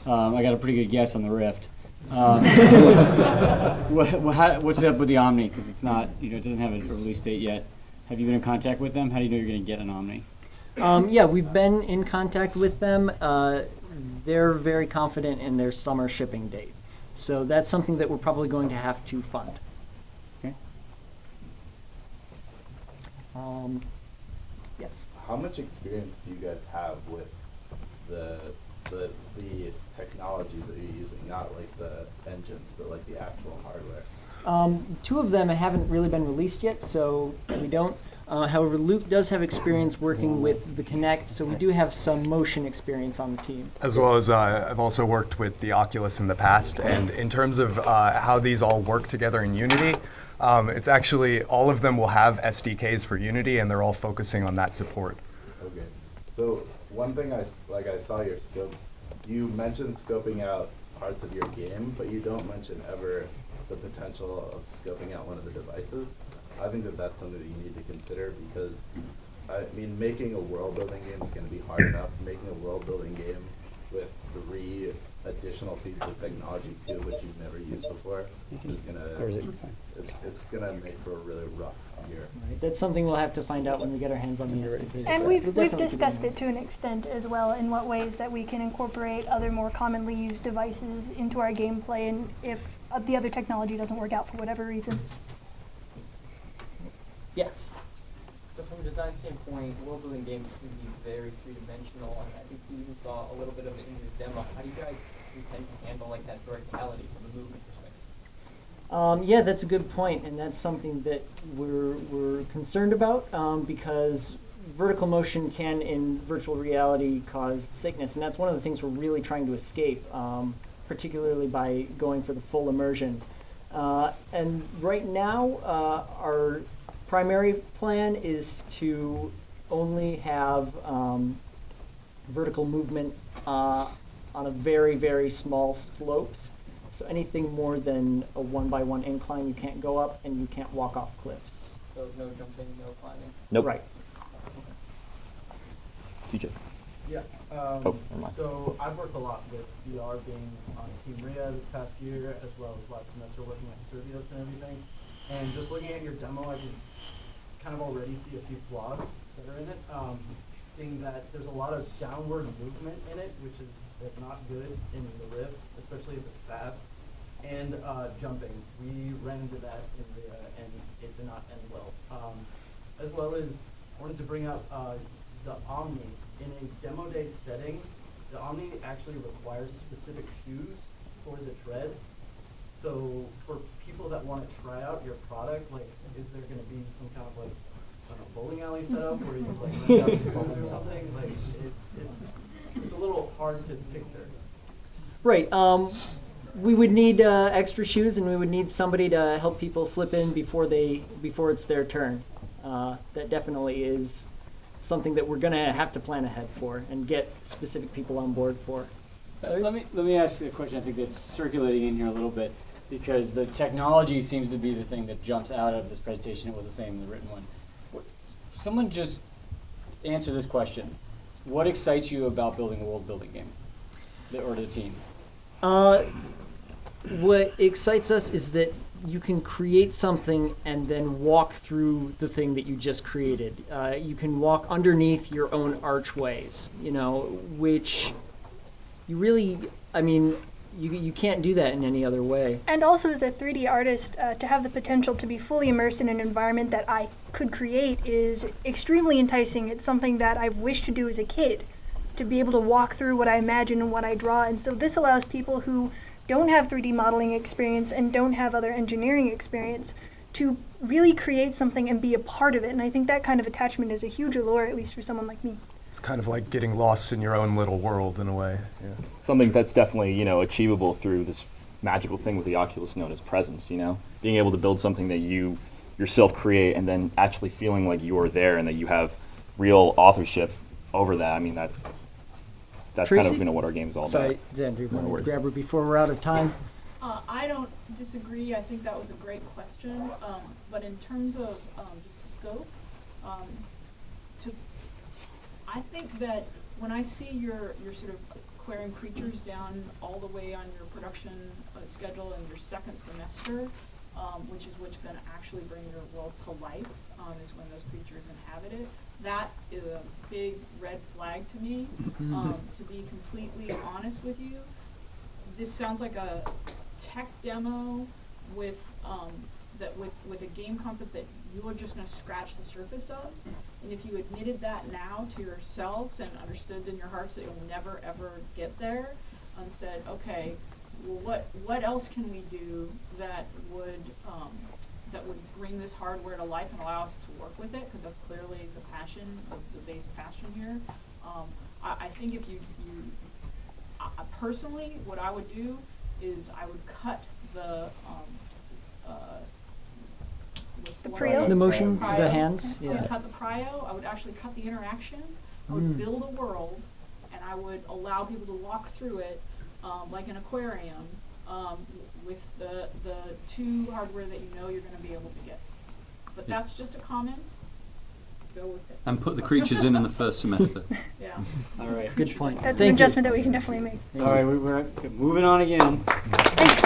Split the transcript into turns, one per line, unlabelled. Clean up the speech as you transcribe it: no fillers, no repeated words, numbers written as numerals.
I got a pretty good guess on the Rift. What's up with the Omni? Because it's not, it doesn't have a release date yet. Have you been in contact with them? How do you know you're going to get an Omni?
Yeah, we've been in contact with them. They're very confident in their summer shipping date. So that's something that we're probably going to have to fund.
Okay.
Yes.
How much experience do you guys have with the technologies that you're using? Not like the engines, but like the actual hardware.
Two of them haven't really been released yet, so we don't. However, Luke does have experience working with the Kinect, so we do have some motion experience on the team.
As well as I've also worked with the Oculus in the past, and in terms of how these all work together in Unity, it's actually all of them will have SDKs for Unity, and they're all focusing on that support.
Okay. So one thing I saw your scope. You mentioned scoping out parts of your game, but you don't mention ever the potential of scoping out one of the devices. I think that that's something that you need to consider because, I mean, making a world-building game is going to be hard enough. Making a world-building game with 3 additional pieces of technology too, which you've never used before, is it's gonna make for a really rough year.
Right. That's something we'll have to find out when we get our hands on the SDK.
And we've discussed it to an extent as well, in what ways that we can incorporate other more commonly used devices into our gameplay, and if the other technology doesn't work out for whatever reason.
Yes.
So from a design standpoint, world-building games can be very three-dimensional, and I think we even saw a little bit of it in your demo. How do you guys intend to handle like that verticality from a movement perspective?
Yeah, that's a good point, and that's something that we're concerned about because vertical motion can, in virtual reality, cause sickness, and that's one of the things we're really trying to escape, particularly by going for the full immersion. And right now, our primary plan is to only have vertical movement on a very, very small slopes. So anything more than a 1x1 incline, you can't go up, and you can't walk off cliffs.
So no jumping, no climbing?
Nope.
Right.
TJ.
Yeah.
Never mind.
So I've worked a lot with VR, being on Team RIA this past year, as well as last semester working at Servios and everything. And just looking at your demo, I can kind of already see a few flaws that are in it. Seeing that there's a lot of downward movement in it, which is not good in the Rift, especially if it's fast. And jumping. We ran into that in RIA, and it did not end well. As well as, I wanted to bring up the Omni. In a demo day setting, the Omni actually requires specific shoes for the tread. So for people that want to try out your product, like, is there going to be some kind of like, I don't know, bowling alley setup where you like rent out your phones or something? Like, it's a little hard to picture.
Right. We would need extra shoes, and we would need somebody to help people slip in before it's their turn. That definitely is something that we're going to have to plan ahead for and get specific people on board for.
Let me ask you a question I think that's circulating in here a little bit, because the technology seems to be the thing that jumps out of this presentation. It was the same in the written one. Someone just answer this question. What excites you about building a world-building game, or the team?
What excites us is that you can create something and then walk through the thing that you just created. You can walk underneath your own archways, which you really, you can't do that in any other way.
And also, as a 3D artist, to have the potential to be fully immersed in an environment that I could create is extremely enticing. It's something that I've wished to do as a kid, to be able to walk through what I imagine and what I draw. And so this allows people who don't have 3D modeling experience and don't have other engineering experience to really create something and be a part of it. And I think that kind of attachment is a huge allure, at least for someone like me.
It's kind of like getting lost in your own little world in a way. Yeah.
Something that's definitely, achievable through this magical thing with the Oculus known as presence, Being able to build something that you yourself create and then actually feeling like you are there and that you have real authorship over that. I mean, that's
Tracy?
kind of what our game is all
Sorry,
about.
Xander, you want to grab her before we're out of time?
I don't disagree. I think that was a great question. But in terms of just scope, I think that when I see your sort of aquarium creatures down all the way on your production schedule in your second semester, which is what's going to actually bring your world to life, is when those creatures inhabit it. That is a big red flag to me. To be completely honest with you, this sounds like a tech demo with with a game concept that you're just going to scratch the surface of. And if you admitted that now to yourselves and understood in your hearts that you'll never ever get there, and said, okay, well, what else can we do that would bring this hardware to life and allow us to work with it? Because that's clearly the passion, the base passion here. I think if you personally, what I would do is I would cut the
prio?
The motion,
Prio.
the hands,
I would
yeah.
cut the prio. I would actually cut the interaction. I would build a world, and I would allow people to walk through it like an aquarium with the two hardware that you know you're going to be able to get. But that's just a comment. Go with it.
And put the creatures in the first semester.
Yeah.
All right.
Good point.
That's
Thank
an
you.
adjustment that we can definitely make.
All right, we're moving on again.
Thanks.